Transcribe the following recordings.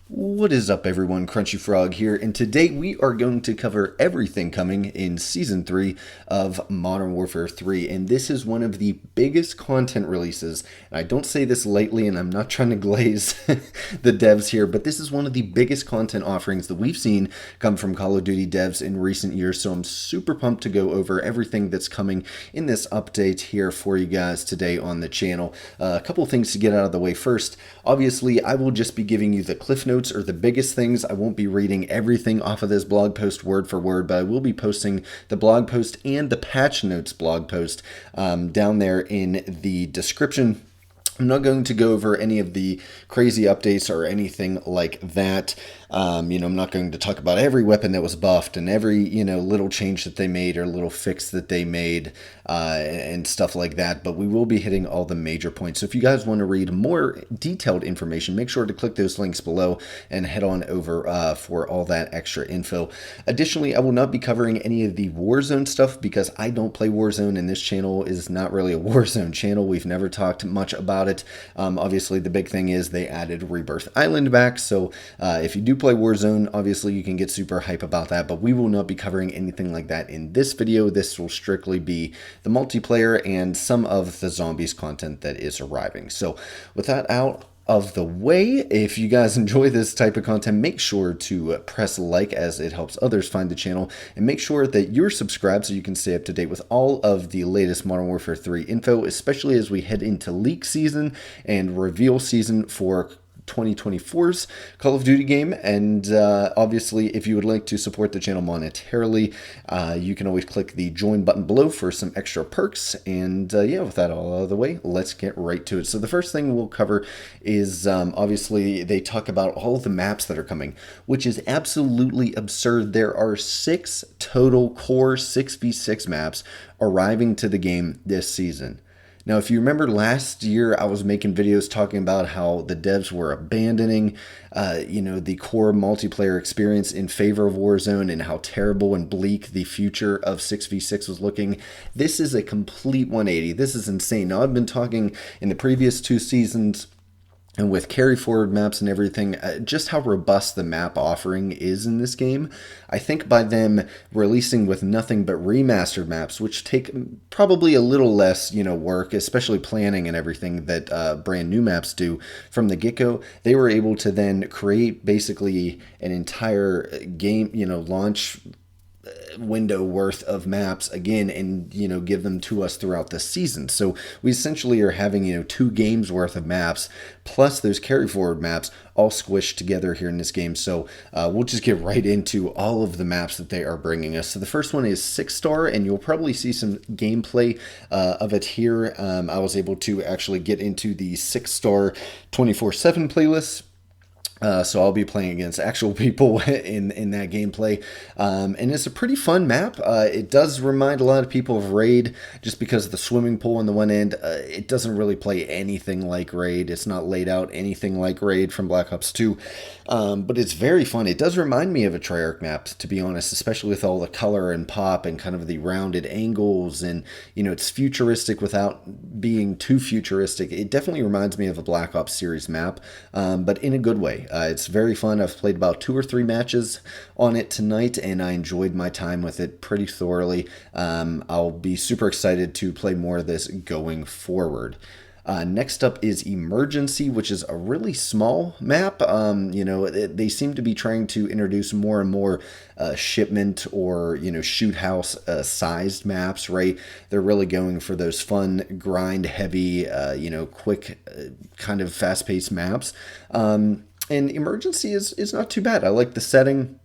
What is up, everyone? Crunchy Frog here, and today we are going to cover everything coming in Season 3 of Modern Warfare 3, and this is one of the biggest content releases, and I don't say this lightly, and I'm not trying to glaze the devs here, but this is one of the biggest content offerings that we've seen come from Call of Duty devs in recent years, so I'm super pumped to go over everything that's coming in this update here for you guys today on the channel. A couple things to get out of the way first. Obviously, I will just be giving you the cliff notes or the biggest things. I won't be reading everything off of this blog post word for word, but I will be posting the blog post and the patch notes blog post down there in the description. I'm not going to go over any of the crazy updates or anything like that. I'm not going to talk about every weapon that was buffed and every, little change that they made or little fix that they made and stuff like that. But we will be hitting all the major points. So if you guys want to read more detailed information, make sure to click those links below and head on over for all that extra info. Additionally, I will not be covering any of the Warzone stuff because I don't play Warzone and this channel is not really a Warzone channel. We've never talked much about it. Obviously, the big thing is they added Rebirth Island back. So if you do play Warzone, obviously you can get super hype about that, but we will not be covering anything like that in this video. This will strictly be the multiplayer and some of the zombies content that is arriving. So with that out of the way, if you guys enjoy this type of content, make sure to press like as it helps others find the channel, and make sure that you're subscribed so you can stay up to date with all of the latest Modern Warfare 3 info, especially as we head into leak season and reveal season for 2024's Call of Duty game. And obviously, if you would like to support the channel monetarily, you can always click the join button below for some extra perks. And with that all out of the way, let's get right to it. So the first thing we'll cover is obviously they talk about all the maps that are coming, which is absolutely absurd. There are 6 total core 6v6 maps arriving to the game this season. Now, if you remember last year, I was making videos talking about how the devs were abandoning, the core multiplayer experience in favor of Warzone and how terrible and bleak the future of 6v6 was looking. This is a complete 180. This is insane. Now, I've been talking in the previous 2 seasons and with carry forward maps and everything, just how robust the map offering is in this game. I think by them releasing with nothing but remastered maps, which take probably a little less, work, especially planning and everything that brand new maps do from the get-go, they were able to then create basically an entire game, launch window worth of maps again and give them to us throughout the season. So we essentially are having 2 games worth of maps plus those carry forward maps all squished together here in this game. So we'll just get right into all of the maps that they are bringing us. So the first one is 6-star, and you'll probably see some gameplay of it here. I was able to actually get into the 6-star 24/7 playlist. So I'll be playing against actual people in that gameplay, and it's a pretty fun map. It does remind a lot of people of Raid just because of the swimming pool on the one end. It doesn't really play anything like Raid. It's not laid out anything like Raid from Black Ops 2, but it's very fun. It does remind me of a Treyarch map, to be honest, especially with all the color and pop and kind of the rounded angles, and it's futuristic without being too futuristic. It definitely reminds me of a Black Ops series map, but in a good way. It's very fun. I've played about 2 or 3 matches on it tonight, and I enjoyed my time with it pretty thoroughly. I'll be super excited to play more of this going forward. Next up is Emergency, which is a really small map. They seem to be trying to introduce more and more shipment or, shoot house sized maps, right? They're really going for those fun, grind heavy, quick, kind of fast paced maps. And Emergency is not too bad. I like the setting.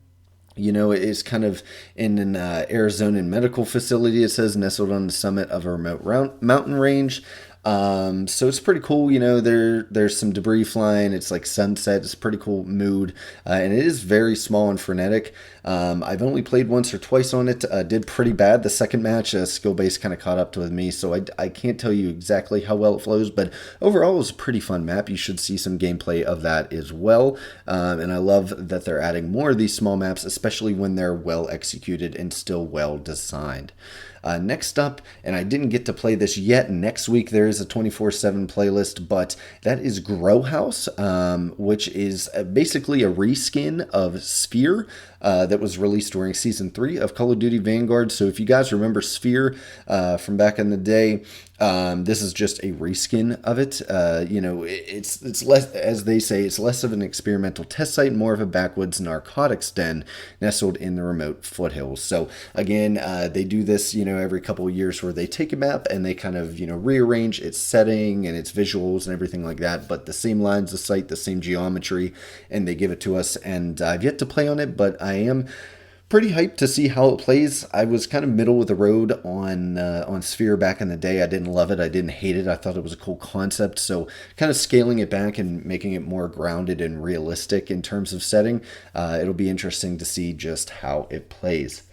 It's kind of in an Arizona medical facility, it says, nestled on the summit of a remote mountain range. So it's pretty cool. There's some debris flying. It's like sunset. It's a pretty cool mood. And it is very small and frenetic. I've only played once or twice on it. Did pretty bad. The second match, skill base kind of caught up with me. So I can't tell you exactly how well it flows, but overall it was a pretty fun map. You should see some gameplay of that as well. And I love that they're adding more of these small maps, especially when they're well executed and still well designed. Next up, and I didn't get to play this yet, next week there is a 24/7 playlist, but that is Grow House, which is basically a reskin of Sphere that was released during Season 3 of Call of Duty Vanguard. So if you guys remember Sphere from back in the day, this is just a reskin of it. It's less, as they say, it's less of an experimental test site, more of a backwoods narcotics den nestled in the remote foothills. So again, they do this, every couple of years where they take a map and they kind of, rearrange its setting and its visuals and everything like that, but the same lines of sight, the same geometry, and they give it to us. And I've yet to play on it, but I am pretty hyped to see how it plays. I was kind of middle of the road on Sphere back in the day. I didn't love it. I didn't hate it. I thought it was a cool concept. So kind of scaling it back and making it more grounded and realistic in terms of setting. It'll be interesting to see just how it plays.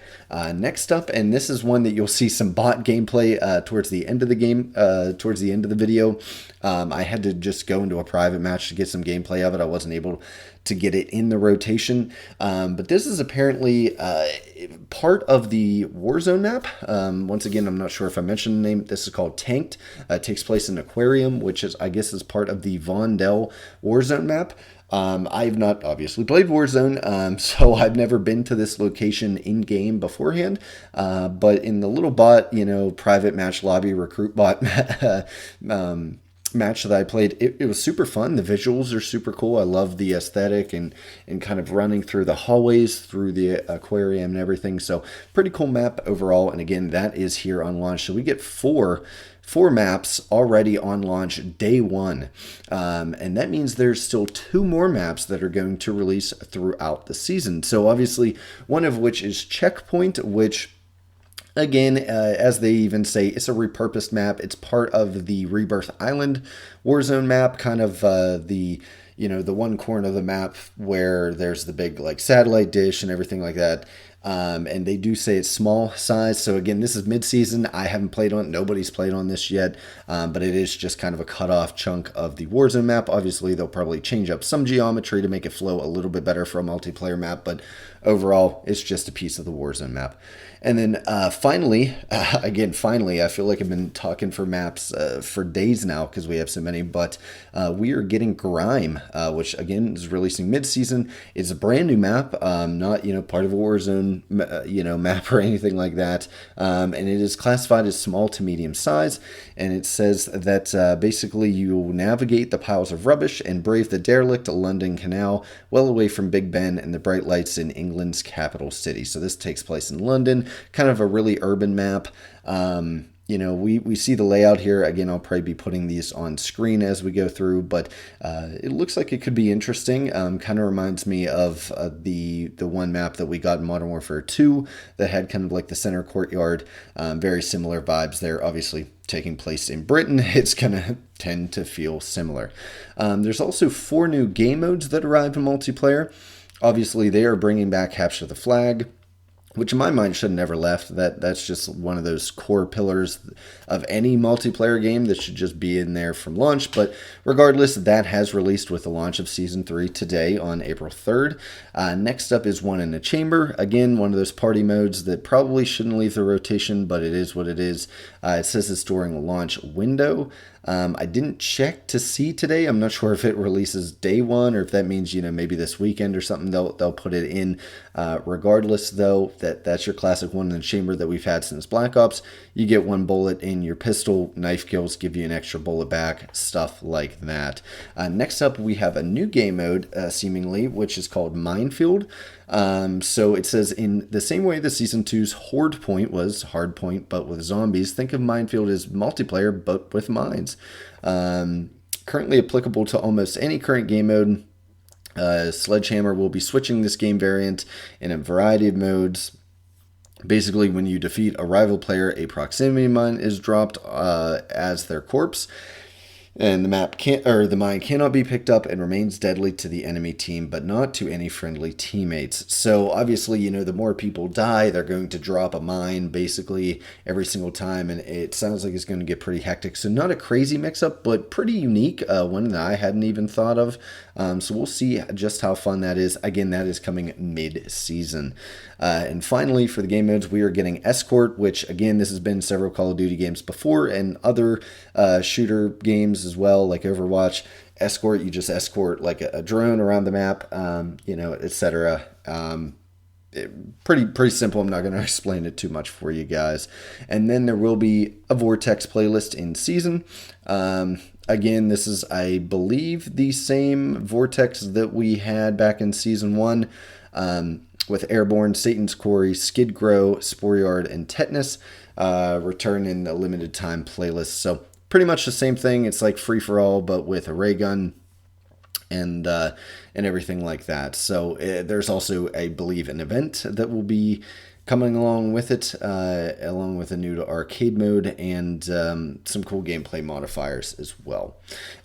Next up, and this is one that you'll see some bot gameplay towards the end of the game, towards the end of the video. I had to just go into a private match to get some gameplay of it. I wasn't able to get it in the rotation, but this is apparently part of the Warzone map. Once again, I'm not sure if I mentioned the name. This is called Tanked. It takes place in an aquarium, which is, I guess, is part of the Vondel Warzone map. I've not obviously played Warzone, so I've never been to this location in game beforehand. But in the little bot, private match lobby recruit bot match that I played, it was super fun. The visuals are super cool. I love the aesthetic and kind of running through the hallways, through the aquarium and everything. So pretty cool map overall. And again, that is here on launch. So we get four maps already on launch day one. And that means there's still 2 more maps that are going to release throughout the season. So obviously one of which is Checkpoint, which again, as they even say, it's a repurposed map. It's part of the Rebirth Island Warzone map, kind of the one corner of the map where there's the big satellite dish and everything like that. And they do say it's small size. So again, this is mid-season. I haven't played on it. Nobody's played on this yet. But it is just kind of a cut-off chunk of the Warzone map. Obviously, they'll probably change up some geometry to make it flow a little bit better for a multiplayer map. But overall, it's just a piece of the Warzone map. And then finally, I feel like I've been talking for maps for days now because we have so many, but we are getting Grime, which again is releasing mid-season. It's a brand new map, not part of a Warzone map or anything like that, and it is classified as small to medium size, and it says that basically you will navigate the piles of rubbish and brave the derelict London Canal well away from Big Ben and the bright lights in England's capital city. So this takes place in London. Kind of a really urban map. We see the layout here. Again, I'll probably be putting these on screen as we go through, but it looks like it could be interesting. Kind of reminds me of the one map that we got in Modern Warfare 2 that had kind of like the center courtyard. Very similar vibes there. Obviously, taking place in Britain, it's going to tend to feel similar. There's also 4 new game modes that arrive in multiplayer. Obviously, they are bringing back Capture the Flag, which in my mind should have never left. That's just one of those core pillars of any multiplayer game that should just be in there from launch. But regardless, that has released with the launch of Season 3 today on April 3rd. Next up is One in a Chamber. Again, one of those party modes that probably shouldn't leave the rotation, but it is what it is. It says it's during a launch window. I didn't check to see today. I'm not sure if it releases day one or if that means, maybe this weekend or something they'll put it in. Regardless, though, that's your classic One in the Chamber that we've had since Black Ops. You get 1 bullet in your pistol. Knife kills give you an extra bullet back. Stuff like that. Next up, we have a new game mode, seemingly, which is called Minefield. So it says, in the same way the Season 2's Horde Point was Hardpoint, but with zombies, think of Minefield as multiplayer, but with mines. Currently applicable to almost any current game mode. Sledgehammer will be switching this game variant in a variety of modes. Basically, when you defeat a rival player, a proximity mine is dropped as their corpse. And the mine cannot be picked up and remains deadly to the enemy team, but not to any friendly teammates. So obviously, the more people die, they're going to drop a mine basically every single time, and it sounds like it's going to get pretty hectic. So not a crazy mix-up, but pretty unique, one that I hadn't even thought of. So we'll see just how fun that is. Again, that is coming mid-season. And finally, for the game modes, we are getting Escort, which, again, this has been several Call of Duty games before and other shooter games as well, like Overwatch. Escort, you just escort like a drone around the map, etc. Pretty simple. I'm not going to explain it too much for you guys. And then there will be a Vortex playlist in season. Again, this is, I believe, the same Vortex that we had back in Season 1 with Airborne, Satan's Quarry, Skid Grow, Sporyard, and Tetanus return in a limited time playlist. So pretty much the same thing. It's like free-for-all, but with a ray gun and everything like that. So there's also, I believe, an event that will be coming along with it, along with a new arcade mode and some cool gameplay modifiers as well.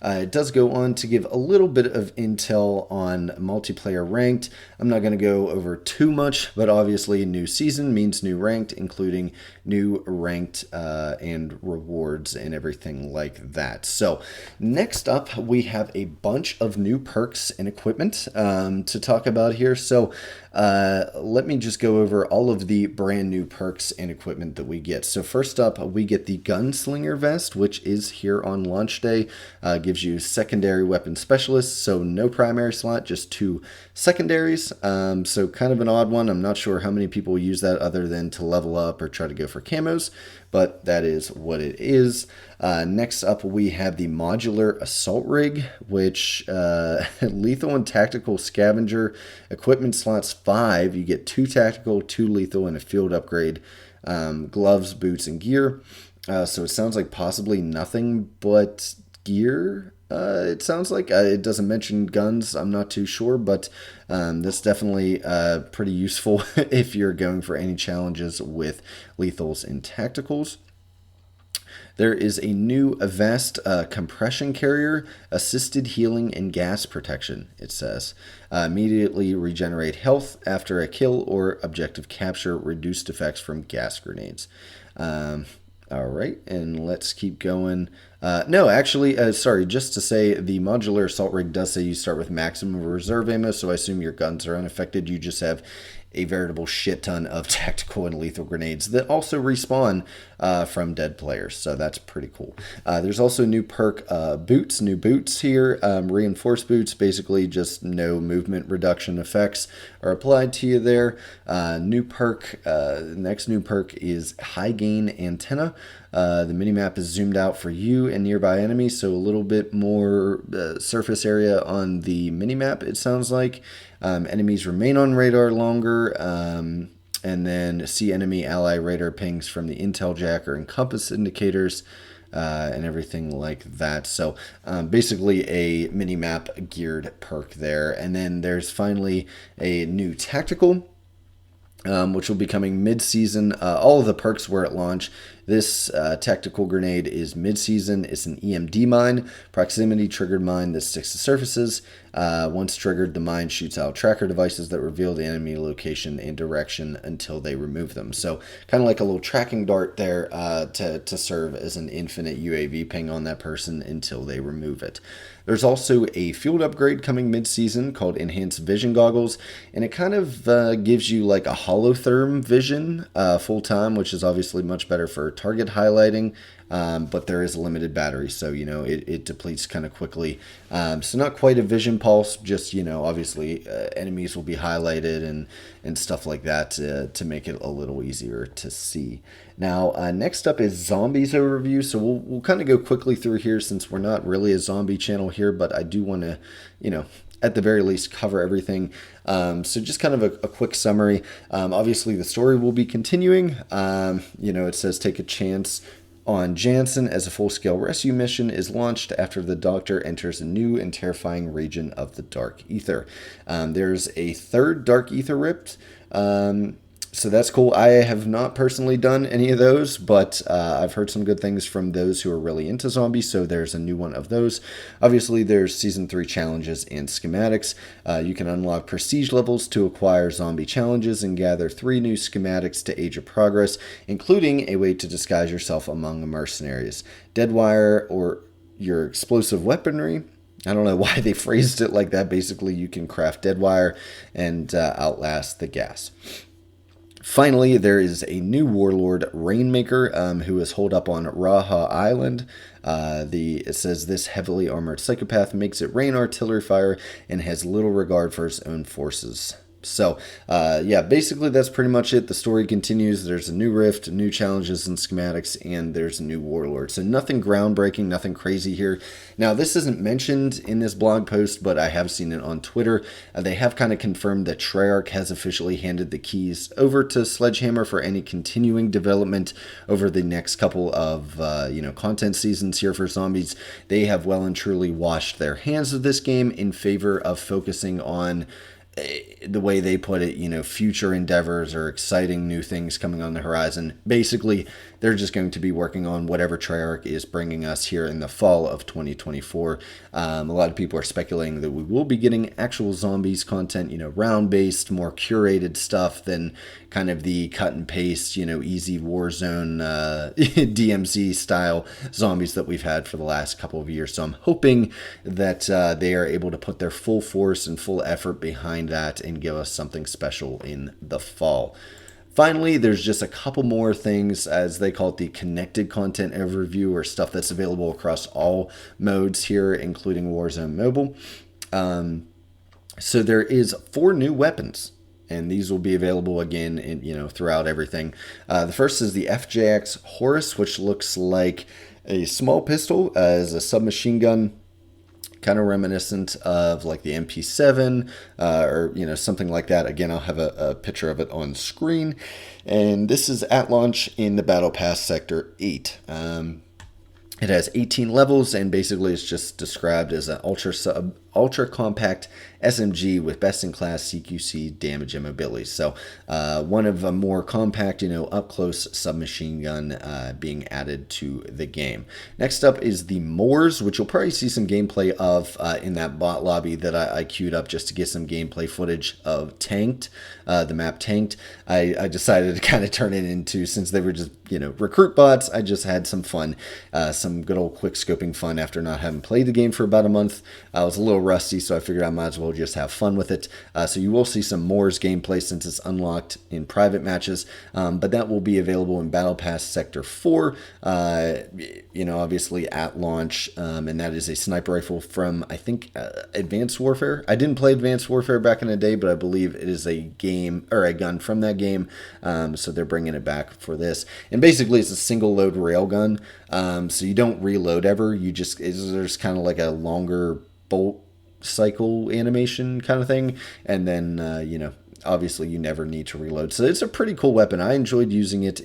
It does go on to give a little bit of intel on multiplayer ranked. I'm not going to go over too much, but obviously new season means new ranked, including new ranked and rewards and everything like that. So next up, we have a bunch of new perks and equipment to talk about here. So let me just go over all of the brand new perks and equipment that we get. So first up, we get the Gunslinger Vest, which is here on launch day. Gives you secondary weapon specialists, so no primary slot, just 2 secondaries. So kind of an odd one. I'm not sure how many people use that other than to level up or try to go for camos, but that is what it is. Next up, we have the Modular Assault Rig, which lethal and tactical scavenger equipment slots 5. You get 2 tactical, 2 lethal, and a field upgrade. Gloves, boots, and gear. So it sounds like possibly nothing but gear. It sounds like it doesn't mention guns. I'm not too sure, but that's definitely pretty useful if you're going for any challenges with lethals and tacticals. There is a new vest compression carrier, assisted healing and gas protection, it says. Immediately regenerate health after a kill or objective capture, reduced effects from gas grenades. All right, and let's keep going. No, actually, sorry, just to say the modular assault rig does say you start with maximum reserve ammo, so I assume your guns are unaffected. You just have a veritable shit ton of tactical and lethal grenades that also respawn from dead players, so that's pretty cool. There's also new perk boots, new boots here, reinforced boots, basically just no movement reduction effects are applied to you there. New perk, next new perk is high gain antenna. The minimap is zoomed out for you and nearby enemies, so a little bit more surface area on the minimap, it sounds like. Enemies remain on radar longer, and then see enemy ally radar pings from the intel jacker and compass indicators, and everything like that. So basically a minimap geared perk there. And then there's finally a new tactical, which will be coming mid-season. All of the perks were at launch. This tactical grenade is mid-season. It's an EMD mine, proximity triggered mine that sticks to surfaces. Once triggered, the mine shoots out tracker devices that reveal the enemy location and direction until they remove them. So kind of like a little tracking dart there to serve as an infinite UAV ping on that person until they remove it. There's also a field upgrade coming mid-season called Enhanced Vision Goggles, and it kind of gives you like a holotherm vision full-time, which is obviously much better for target highlighting, but there is a limited battery, so it depletes kind of quickly. So not quite a vision pulse, just obviously enemies will be highlighted and stuff like that to make it a little easier to see. Now next up is zombies overview. So we'll kind of go quickly through here since we're not really a zombie channel here, but I do want to at the very least cover everything. So just kind of a quick summary. Obviously the story will be continuing. It says take a chance on Jansen as a full-scale rescue mission is launched after the Doctor enters a new and terrifying region of the Dark Ether. There's a third Dark Ether Rift So that's cool. I have not personally done any of those, but I've heard some good things from those who are really into zombies. So there's a new one of those. Obviously, there's Season 3 challenges and schematics. You can unlock prestige levels to acquire zombie challenges and gather 3 new schematics to Age of Progress, including a way to disguise yourself among mercenaries, deadwire, or your explosive weaponry. I don't know why they phrased it like that. Basically, you can craft deadwire and outlast the gas. Finally, there is a new warlord, Rainmaker, who is holed up on Raha Island. It says this heavily armored psychopath makes it rain artillery fire and has little regard for his own forces. So, yeah, basically that's pretty much it. The story continues. There's a new rift, new challenges and schematics, and there's a new warlord. So nothing groundbreaking, nothing crazy here. Now, this isn't mentioned in this blog post, but I have seen it on Twitter. They have kind of confirmed that Treyarch has officially handed the keys over to Sledgehammer for any continuing development over the next couple of, content seasons here for Zombies. They have well and truly washed their hands of this game in favor of focusing on the way they put it, future endeavors or exciting new things coming on the horizon. Basically, they're just going to be working on whatever Treyarch is bringing us here in the fall of 2024. A lot of people are speculating that we will be getting actual zombies content, round-based, more curated stuff than kind of the cut and paste, easy Warzone DMZ style zombies that we've had for the last couple of years. So I'm hoping that they are able to put their full force and full effort behind that and give us something special in the fall. Finally, there's just a couple more things, as they call it, the connected content overview, or stuff that's available across all modes here, including Warzone Mobile. So there is 4 new weapons, and these will be available again throughout everything. The first is the FJX Horus, which looks like a small pistol as a submachine gun, kind of reminiscent of like the MP7 or something like that. Again, I'll have a picture of it on screen. And this is at launch in the Battle Pass Sector 8. It has 18 levels, and basically it's just described as an ultra compact SMG with best-in-class CQC damage and mobility. So one of a more compact, up-close submachine gun being added to the game. Next up is the MWIII, which you'll probably see some gameplay of in that bot lobby that I queued up just to get some gameplay footage of Tanked, the map Tanked. I decided to kind of turn it into, since they were just, recruit bots, I just had some fun, some good old quick scoping fun after not having played the game for about a month. I was a little rusty, so I figured I might as well just have fun with it. So you will see some MWIII gameplay since it's unlocked in private matches, but that will be available in Battle Pass Sector 4, obviously at launch, and that is a sniper rifle from, I think, Advanced Warfare. I didn't play Advanced Warfare back in the day, but I believe it is a game, or a gun from that game, so they're bringing it back for this. And basically, it's a single load railgun, so you don't reload ever. There's kind of like a longer bolt cycle animation kind of thing, and then obviously you never need to reload. So it's a pretty cool weapon. I enjoyed using it.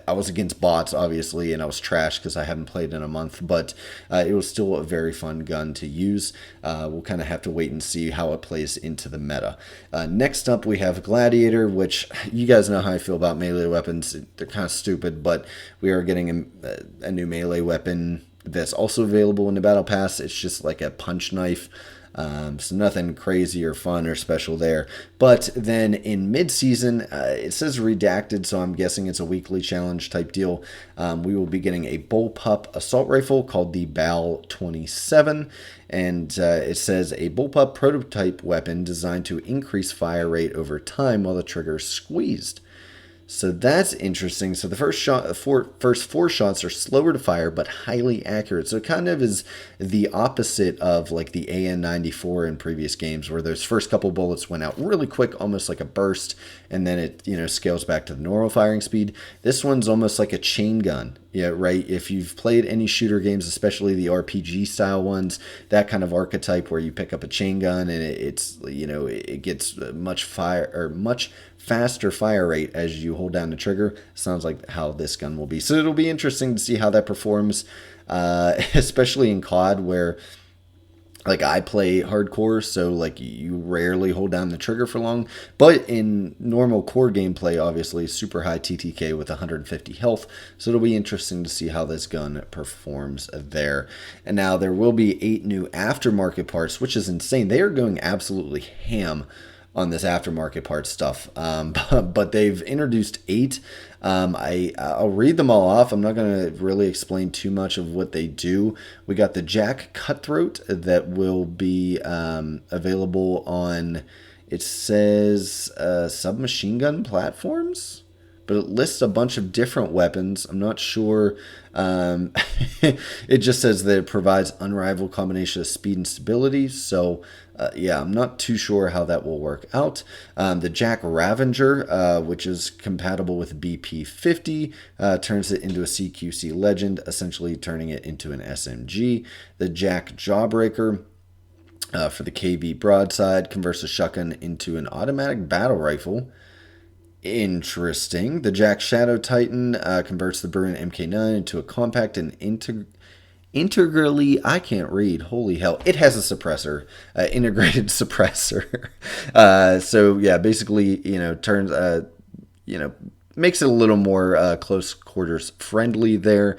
I was against bots, obviously, and I was trash because I haven't played in a month, but it was still a very fun gun to use. We'll kind of have to wait and see how it plays into the meta. Next up, we have Gladiator, which you guys know how I feel about melee weapons. They're kind of stupid, but we are getting a new melee weapon that's also available in the Battle Pass. It's just like a punch knife. So nothing crazy or fun or special there. But then in mid-season, it says redacted, so I'm guessing it's a weekly challenge type deal. We will be getting a bullpup assault rifle called the BAL 27. And it says a bullpup prototype weapon designed to increase fire rate over time while the trigger is squeezed. So that's interesting. So the first 4 shots are slower to fire, but highly accurate. So it kind of is the opposite of like the AN-94 in previous games, where those first couple bullets went out really quick, almost like a burst, and then it scales back to the normal firing speed. This one's almost like a chain gun. Yeah, right. If you've played any shooter games, especially the RPG style ones, that kind of archetype where you pick up a chain gun and it gets much faster fire rate as you hold down the trigger. Sounds like how this gun will be. So it'll be interesting to see how that performs, especially in COD, where like I play hardcore, so like you rarely hold down the trigger for long. But in normal core gameplay, obviously super high TTK with 150 health, so it'll be interesting to see how this gun performs there. And now there will be 8 new aftermarket parts, which is insane. They are going absolutely ham on this aftermarket part stuff, but they've introduced 8. I'll read them all off. I'm not going to really explain too much of what they do. We got the Jack Cutthroat that will be available on, it says, submachine gun platforms, but it lists a bunch of different weapons. I'm not sure. It just says that it provides unrivaled combination of speed and stability. So, yeah, I'm not too sure how that will work out. The Jack Ravager, which is compatible with BP-50, turns it into a CQC Legend, essentially turning it into an SMG. The Jack Jawbreaker, for the KV broadside, converts a shotgun into an automatic battle rifle. Interesting. The Jack Shadow Titan converts the Bruin MK9 into a compact and integrally, I can't read. Holy hell. It has a suppressor, integrated suppressor. So yeah, basically, turns, makes it a little more close quarters friendly there.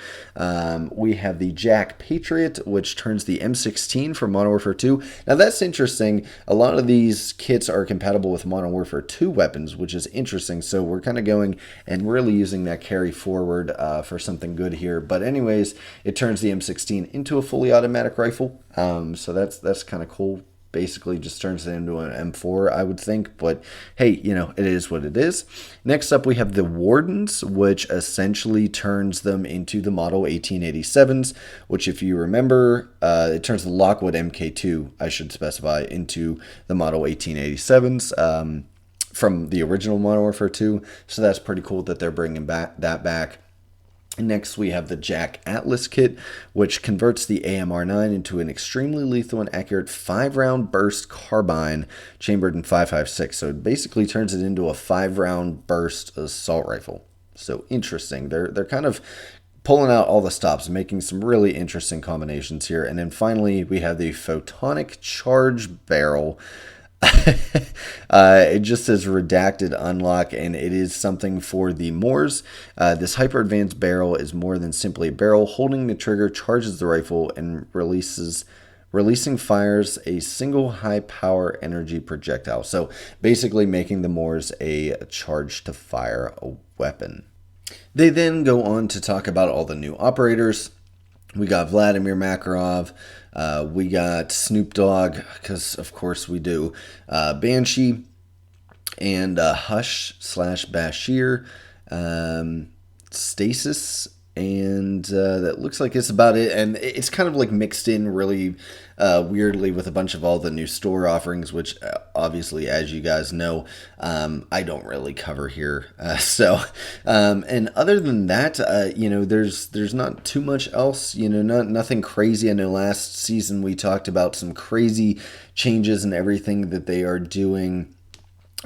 We have the Jack Patriot, which turns the M16 from Modern Warfare 2. Now that's interesting. A lot of these kits are compatible with Modern Warfare 2 weapons, which is interesting. So we're kind of going and really using that carry forward for something good here. But anyways, it turns the M16 into a fully automatic rifle. So that's kind of cool. Basically just turns it into an M4, I would think, but hey, it is what it is. Next up, we have the Wardens, which essentially turns them into the Model 1887s, which if you remember, it turns the Lockwood MK2, I should specify, into the Model 1887s from the original Modern Warfare 2, so that's pretty cool that they're bringing that back. Next, we have the Jack Atlas kit, which converts the AMR9 into an extremely lethal and accurate 5-round burst carbine chambered in 5.56. So it basically turns it into a 5-round burst assault rifle. So interesting. They're kind of pulling out all the stops, making some really interesting combinations here. And then finally, we have the Photonic Charge Barrel. It just says redacted unlock, and it is something for the Moors. This hyper advanced barrel is more than simply a barrel. Holding the trigger charges the rifle and releasing fires a single high power energy projectile. So basically making the Moors a charge to fire a weapon. They then go on to talk about all the new operators. We got Vladimir Makarov, we got Snoop Dogg, because of course we do, Banshee, and Hush/Bashir, Stasis, and that looks like it's about it. And it's kind of like mixed in really weirdly with a bunch of all the new store offerings, which obviously, as you guys know, I don't really cover here. And other than that, there's not too much else, nothing crazy. I know last season we talked about some crazy changes and everything that they are doing,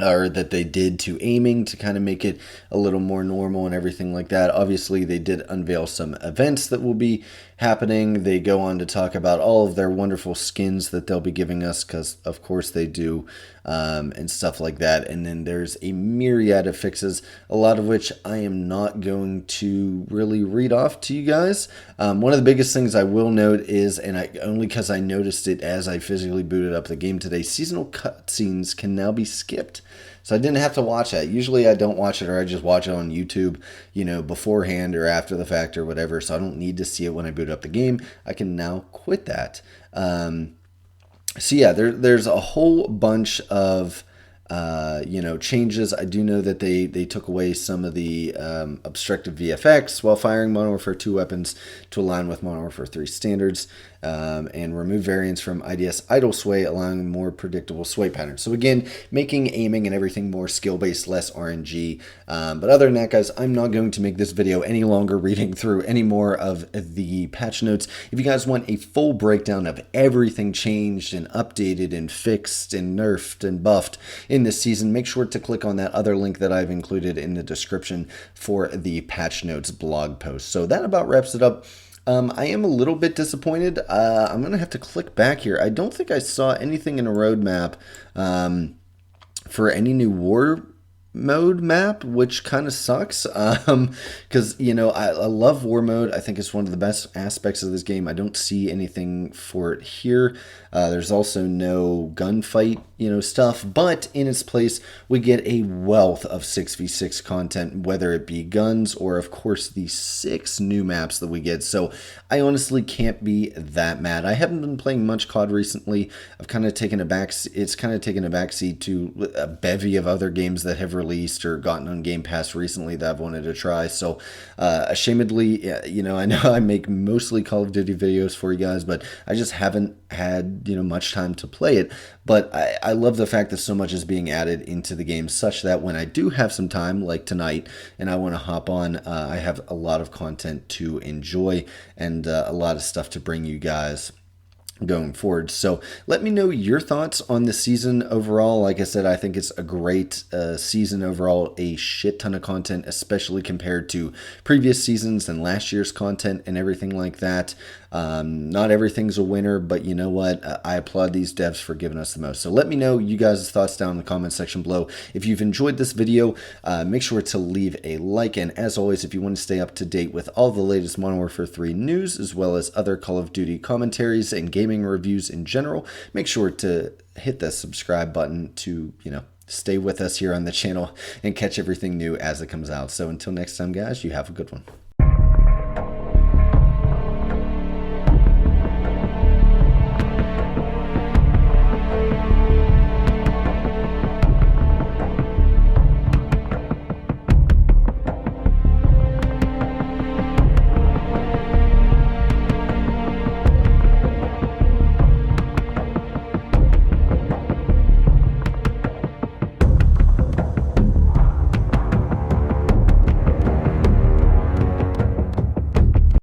or that they did to aiming to kind of make it a little more normal and everything like that. Obviously, they did unveil some events that will be happening. They go on to talk about all of their wonderful skins that they'll be giving us, because of course they do, and stuff like that. And then there's a myriad of fixes, a lot of which I am not going to really read off to you guys. One of the biggest things I will note is, only because I noticed it as I physically booted up the game today, seasonal cutscenes can now be skipped. So I didn't have to watch that. Usually I don't watch it, or I just watch it on YouTube, beforehand or after the fact or whatever. So I don't need to see it when I boot up the game. I can now quit that. So yeah, there's a whole bunch of changes. I do know that they took away some of the obstructive VFX while firing Modern Warfare 2 weapons to align with Modern Warfare 3 standards, and remove variants from IDS idle sway, allowing more predictable sway patterns. So again, making aiming and everything more skill-based, less RNG. But other than that, guys, I'm not going to make this video any longer reading through any more of the patch notes. If you guys want a full breakdown of everything changed and updated and fixed and nerfed and buffed in this season, make sure to click on that other link that I've included in the description for the patch notes blog post. So that about wraps it up. I am a little bit disappointed. I'm going to have to click back here. I don't think I saw anything in a roadmap for any new war mode map, which kind of sucks. Because I love war mode. I think it's one of the best aspects of this game. I don't see anything for it here. There's also no gunfight, stuff, but in its place, we get a wealth of 6v6 content, whether it be guns or, of course, the 6 new maps that we get. So I honestly can't be that mad. I haven't been playing much COD recently. I've kind of taken a backseat to a bevy of other games that have released or gotten on Game Pass recently that I've wanted to try. So, ashamedly, I know I make mostly Call of Duty videos for you guys, but I just haven't had much time to play it. But I love the fact that so much is being added into the game, such that when I do have some time, like tonight, and I want to hop on, I have a lot of content to enjoy and a lot of stuff to bring you guys going forward. So let me know your thoughts on the season overall. Like I said, I think it's a great season overall, a shit ton of content, especially compared to previous seasons and last year's content and everything like that. Not everything's a winner, but you know what? I applaud these devs for giving us the most. So let me know you guys' thoughts down in the comment section below. If you've enjoyed this video, make sure to leave a like. And as always, if you want to stay up to date with all the latest Modern Warfare 3 news, as well as other Call of Duty commentaries and gaming reviews in general, make sure to hit that subscribe button to, stay with us here on the channel and catch everything new as it comes out. So until next time, guys, you have a good one.